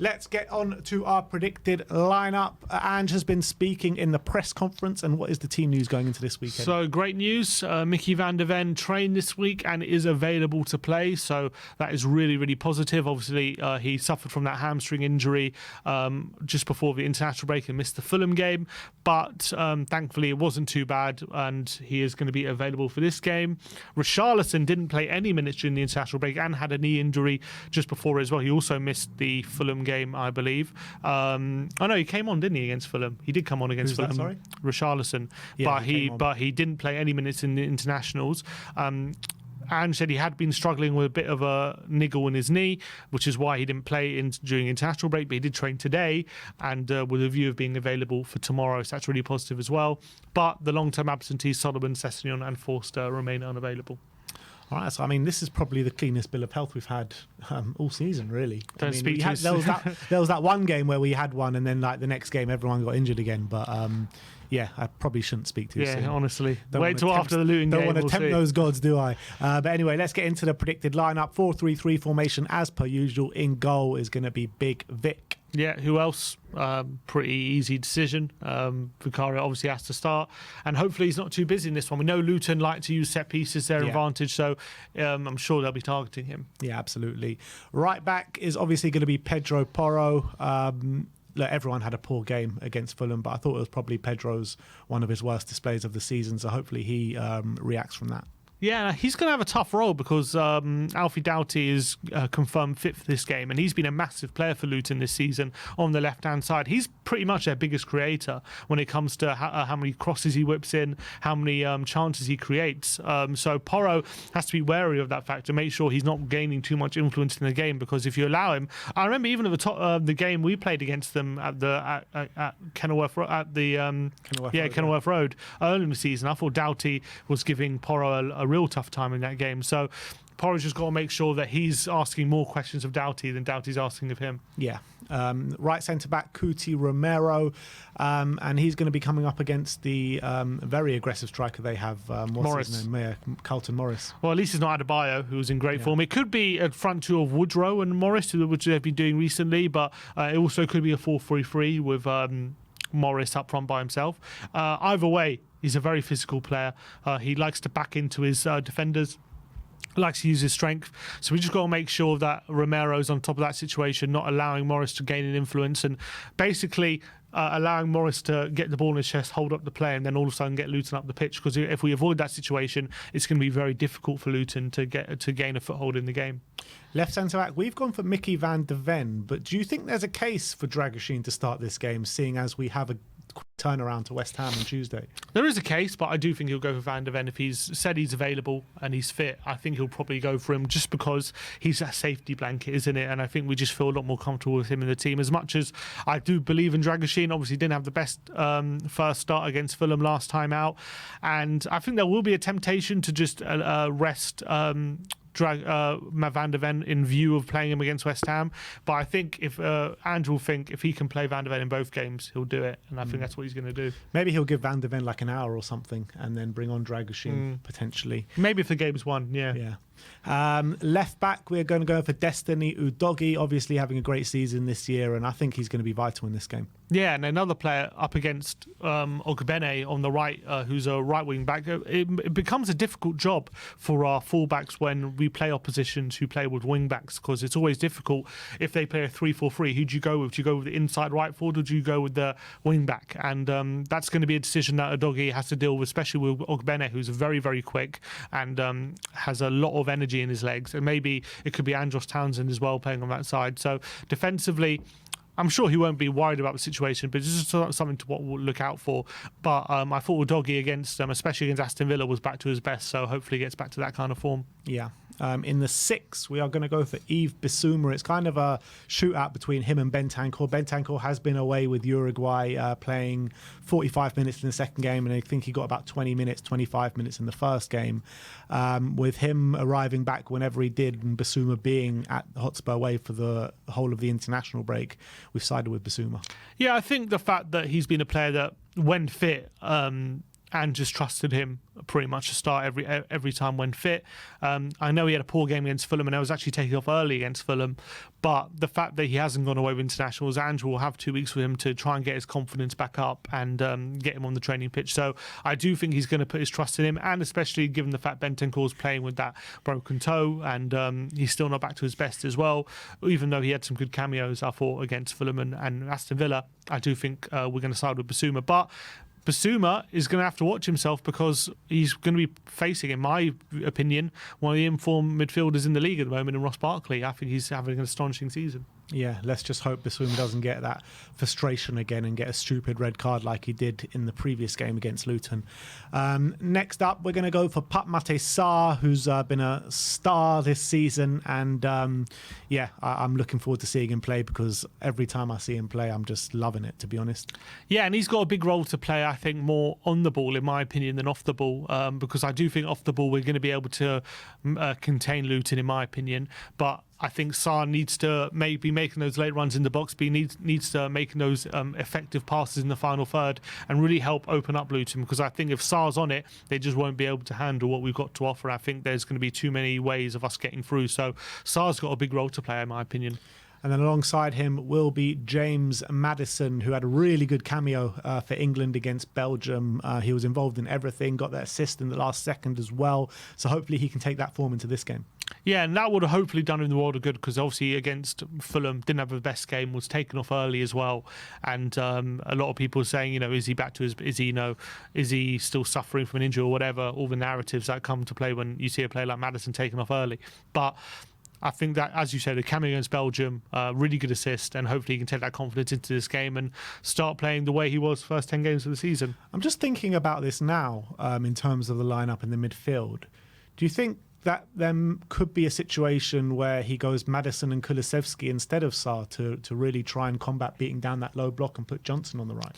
Let's get on to our predicted lineup. Ange has been speaking in the press conference, and what is the team news going into this weekend? So great news, Mickey van der Ven trained this week and is available to play, so that is really, really positive. Obviously, he suffered from that hamstring injury just before the international break and missed the Fulham game, but thankfully it wasn't too bad, and he is going to be available for this game. Richarlison didn't play any minutes during the international break and had a knee injury just before as well. He also missed the Fulham game, I believe. He came on, didn't he, against Fulham? He did come on against Fulham. Sorry? Richarlison. Yeah, but he didn't play any minutes in the internationals. Ange said he had been struggling with a bit of a niggle in his knee, which is why he didn't play during international break, but he did train today and with a view of being available for tomorrow, so that's really positive as well. But the long-term absentees, Solomon, Sessegnon and Forster, remain unavailable. All right, so I mean, this is probably the cleanest bill of health we've had all season, really. There was that one game where we had one, and then like the next game, everyone got injured again. But I probably shouldn't speak too soon. Yeah, honestly. Wait till after the Luton game. Don't want to tempt those gods, do I? But anyway, let's get into the predicted lineup. 4-3-3 formation as per usual. In goal is going to be Big Vic. Yeah, who else? Pretty easy decision. Vicario obviously has to start, and hopefully he's not too busy in this one. We know Luton like to use set pieces, their advantage, so I'm sure they'll be targeting him. Yeah, absolutely. Right back is obviously going to be Pedro Porro. Look, everyone had a poor game against Fulham, but I thought it was probably Pedro's one of his worst displays of the season, so hopefully he reacts from that. Yeah, he's going to have a tough role because Alfie Doughty is confirmed fit for this game, and he's been a massive player for Luton this season on the left-hand side. He's pretty much their biggest creator when it comes to how many crosses he whips in, how many chances he creates. So Porro has to be wary of that factor, make sure he's not gaining too much influence in the game, because if you allow him... I remember even at the top the game we played against them at Kenilworth Kenilworth Road early in the season, I thought Doughty was giving Porro a real tough time in that game. So Porro's just got to make sure that he's asking more questions of Doughty than Doughty's asking of him. Yeah. Right centre-back, Cuti Romero, and he's going to be coming up against the very aggressive striker they have, Morris. Carlton Morris. Well, at least it's not Adebayo, who's in great form. It could be a front two of Woodrow and Morris, which they've been doing recently, but it also could be a 4-3-3 with Morris up front by himself. Either way, he's a very physical player. He likes to back into his defenders, likes to use his strength. So we just got to make sure that Romero's on top of that situation, not allowing Morris to gain an influence, and basically allowing Morris to get the ball in his chest, hold up the play, and then all of a sudden get Luton up the pitch. Because if we avoid that situation, it's going to be very difficult for Luton to gain a foothold in the game. Left centre-back, we've gone for Mickey van der Ven, but do you think there's a case for Dragoshin to start this game, seeing as we have a quick turnaround to West Ham on Tuesday? There is a case, but I do think he'll go for Van der Ven. If he's said he's available and he's fit, I think he'll probably go for him, just because he's a safety blanket, isn't it? And I think we just feel a lot more comfortable with him in the team. As much as I do believe in Dragoshin, obviously didn't have the best first start against Fulham last time out, and I think there will be a temptation to just rest Van der Ven in view of playing him against West Ham, but I think if Andrew will think if he can play Van der Ven in both games, he'll do it, and I think that's what he's going to do. Maybe he'll give Van der Ven like an hour or something, and then bring on Dragoshin potentially. Maybe if the game's won, yeah. Left back, we're going to go for Destiny Udogie, obviously having a great season this year, and I think he's going to be vital in this game. Yeah, and another player up against Ogbene on the right, who's a right wing back. It becomes a difficult job for our fullbacks when we play oppositions who play with wing backs, because it's always difficult if they play a 3-4-3. Who do you go with? Do you go with the inside right forward, or do you go with the wing back? And that's going to be a decision that Udogie has to deal with, especially with Ogbene, who's very, very quick and has a lot of energy in his legs. And maybe it could be Andros Townsend as well playing on that side. So defensively, I'm sure he won't be worried about the situation, but it's just something to what we'll look out for. But I thought Udogie against especially against Aston Villa, was back to his best, so hopefully he gets back to that kind of form. Yeah. In the 6, we are going to go for Yves Bissouma. It's kind of a shootout between him and Bentancur. Bentancur has been away with Uruguay, playing 45 minutes in the second game, and I think he got about 25 minutes in the first game. With him arriving back whenever he did, and Bissouma being at Hotspur away for the whole of the international break, we've sided with Bissouma. Yeah, I think the fact that he's been a player that, when fit, and just trusted him pretty much to start every time when fit. I know he had a poor game against Fulham, and I was actually taking off early against Fulham, but the fact that he hasn't gone away with internationals, Andrew will have 2 weeks with him to try and get his confidence back up and get him on the training pitch. So I do think he's going to put his trust in him, and especially given the fact Bentancur's playing with that broken toe, and he's still not back to his best as well, even though he had some good cameos, I thought, against Fulham and Aston Villa. I do think we're going to side with Basuma, but Basuma is going to have to watch himself because he's going to be facing, in my opinion, one of the informed midfielders in the league at the moment in Ross Barkley. I think he's having an astonishing season. Yeah, let's just hope Basuma doesn't get that frustration again and get a stupid red card like he did in the previous game against Luton. Next up, we're going to go for Pape Matar Sarr, who's been a star this season. And I'm looking forward to seeing him play because every time I see him play, I'm just loving it, to be honest. Yeah, and he's got a big role to play, I think, more on the ball, in my opinion, than off the ball. Because I do think off the ball, we're going to be able to contain Luton, in my opinion. But I think Sarr needs to maybe making those late runs in the box, but he needs to making those effective passes in the final third and really help open up Luton, because I think if Sarr's on it, they just won't be able to handle what we've got to offer. I think there's going to be too many ways of us getting through. So Sarr's got a big role to play, in my opinion. And then alongside him will be James Maddison, who had a really good cameo for England against Belgium. He was involved in everything, got that assist in the last second as well. So hopefully he can take that form into this game. Yeah, and that would have hopefully done him the world of good, because obviously against Fulham didn't have the best game, was taken off early as well, and a lot of people are saying, is he back to his, is he still suffering from an injury or whatever? All the narratives that come to play when you see a player like Maddison taken off early, but I think that, as you said, the cameo against Belgium, really good assist, and hopefully he can take that confidence into this game and start playing the way he was first 10 games of the season. I'm just thinking about this now in terms of the lineup in the midfield. Do you think that there could be a situation where he goes Maddison and Kulusevski instead of Sarr to really try and combat beating down that low block and put Johnson on the right?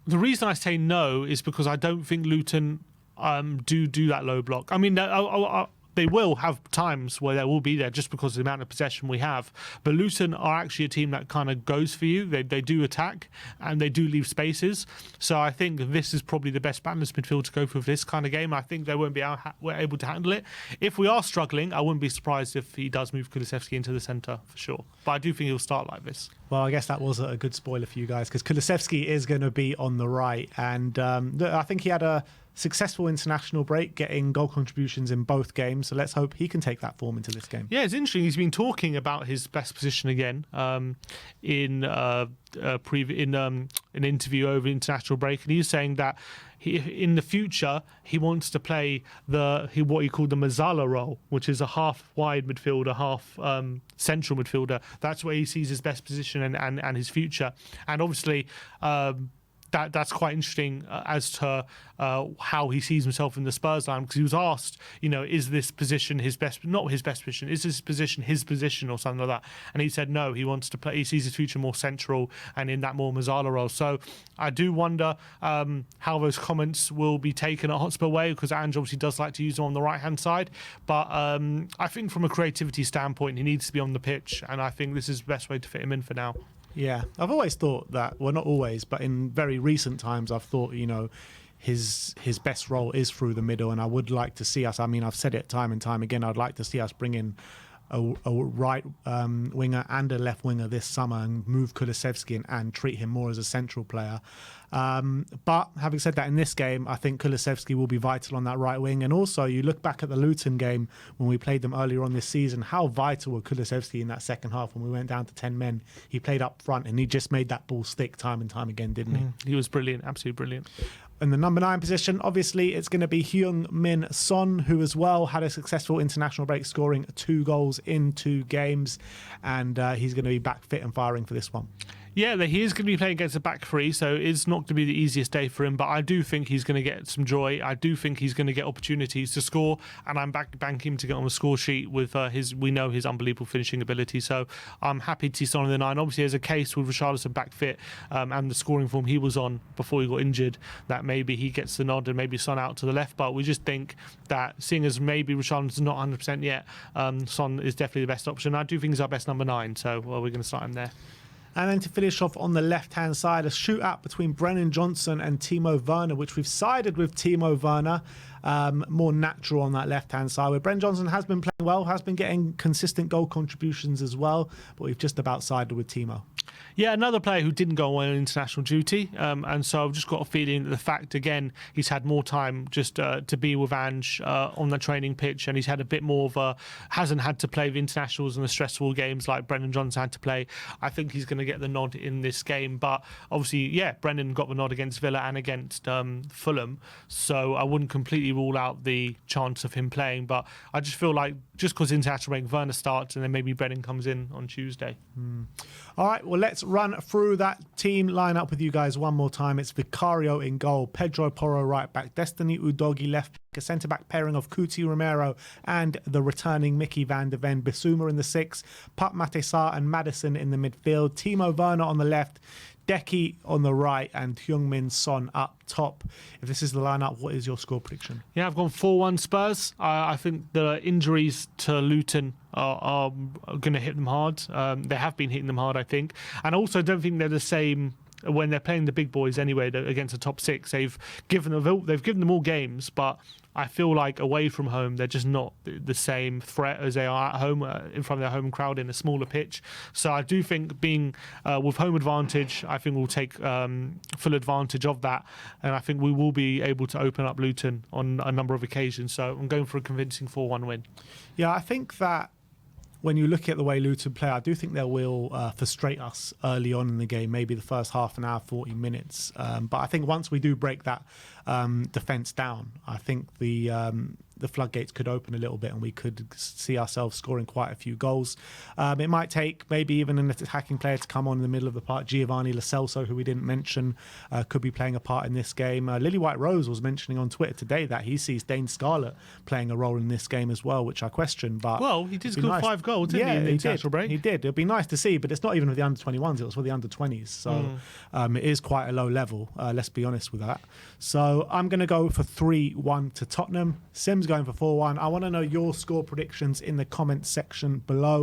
The reason I say no is because I don't think Luton do that low block. I mean, they will have times where they will be there just because of the amount of possession we have. But Luton are actually a team that kind of goes for you. They do attack and they do leave spaces. So I think this is probably the best balanced midfield to go for this kind of game. I think they won't be able to handle it. If we are struggling, I wouldn't be surprised if he does move Kulusevski into the centre for sure. But I do think he'll start like this. Well, I guess that was a good spoiler for you guys, because Kulusevski is going to be on the right. And I think he had a successful international break, getting goal contributions in both games. So let's hope he can take that form into this game. Yeah, it's interesting. He's been talking about his best position again in an interview over international break, and he's saying that in the future he wants to play what he called the Mazzala role, which is a half wide midfielder, half central midfielder. That's where he sees his best position and his future. And obviously that's quite interesting as to how he sees himself in the Spurs line, because he was asked, is this position his best, not his best position, is this position his position or something like that? And he said no, he wants to play, he sees his future more central and in that more Mazzala role. So I do wonder how those comments will be taken at Hotspur way, because Ange obviously does like to use him on the right hand side, but I think from a creativity standpoint he needs to be on the pitch, and I think this is the best way to fit him in for now. Yeah, I've always thought that, well, not always, but in very recent times, I've thought, his best role is through the middle, and I would like to see us, I've said it time and time again, I'd like to see us bring in a right winger and a left winger this summer and move Kulusevski and treat him more as a central player. But having said that, in this game, I think Kulusevski will be vital on that right wing. And also, you look back at the Luton game when we played them earlier on this season, how vital was Kulusevski in that second half when we went down to 10 men. He played up front and he just made that ball stick time and time again, didn't he? He was brilliant, absolutely brilliant. In the number 9 position, obviously, it's going to be Heung-min Son, who as well had a successful international break, scoring 2 goals in 2 games. And he's going to be back fit and firing for this one. Yeah, he is going to be playing against a back three, so it's not going to be the easiest day for him, but I do think he's going to get some joy. I do think he's going to get opportunities to score, and I'm banking him to get on the score sheet with his unbelievable finishing ability. So I'm happy to see Son in the 9. Obviously, there's a case with Richarlison back fit and the scoring form he was on before he got injured, that maybe he gets the nod and maybe Son out to the left, but we just think that seeing as maybe Richarlison's not 100% yet, Son is definitely the best option. I do think he's our best number 9, so we're going to start him there. And then to finish off on the left-hand side, a shootout between Brennan Johnson and Timo Werner, which we've sided with Timo Werner. More natural on that left-hand side, where Brennan Johnson has been playing well, has been getting consistent goal contributions as well, but we've just about sided with Timo. Yeah, another player who didn't go on international duty, and so I've just got a feeling that the fact, again, he's had more time just to be with Ange on the training pitch, and he's had a bit more of a, hasn't had to play the internationals and the stressful games like Brennan Johnson had to play. I think he's going to get the nod in this game, but obviously, yeah, Brennan got the nod against Villa and against Fulham, so I wouldn't completely rule out the chance of him playing, but I just feel like just because international break, Werner starts and then maybe Brennan comes in on Tuesday. All right, well, let's run through that team lineup with you guys one more time. It's Vicario in goal, Pedro Porro right back, Destiny Udogie left back, a centre-back pairing of Kuti Romero and the returning Mickey van de Ven, Bissouma in the 6, Pap Matesar and Maddison in the midfield, Timo Werner on the left, Deki on the right, and Heung-min Son up top. If this is the lineup, what is your score prediction? Yeah, I've gone 4-1 Spurs. I think the injuries to Luton are going to hit them hard. They have been hitting them hard, I think. And also, I don't think they're the same when they're playing the big boys anyway against the top 6. They've given them all games, but I feel like away from home, they're just not the same threat as they are at home in front of their home crowd in a smaller pitch. So I do think being with home advantage, I think we'll take full advantage of that. And I think we will be able to open up Luton on a number of occasions. So I'm going for a convincing 4-1 win. Yeah, I think that when you look at the way Luton play, I do think they will frustrate us early on in the game, maybe the first half an hour, 40 minutes. But I think once we do break that defence down, I think the floodgates could open a little bit and we could see ourselves scoring quite a few goals. It might take maybe even an attacking player to come on in the middle of the park. Giovanni Lo Celso, who we didn't mention, could be playing a part in this game. Lily White Rose was mentioning on Twitter today that he sees Dane Scarlett playing a role in this game as well, which I question. But well, he did score 5 goals, didn't he, in the international break? He did. It'd be nice to see, but it's not even for the under-21s. It was for the under-20s. So it is quite a low level, let's be honest with that. So I'm going to go for 3-1 to Tottenham. Sim's going for 4-1. I want to know your score predictions in the comments section below.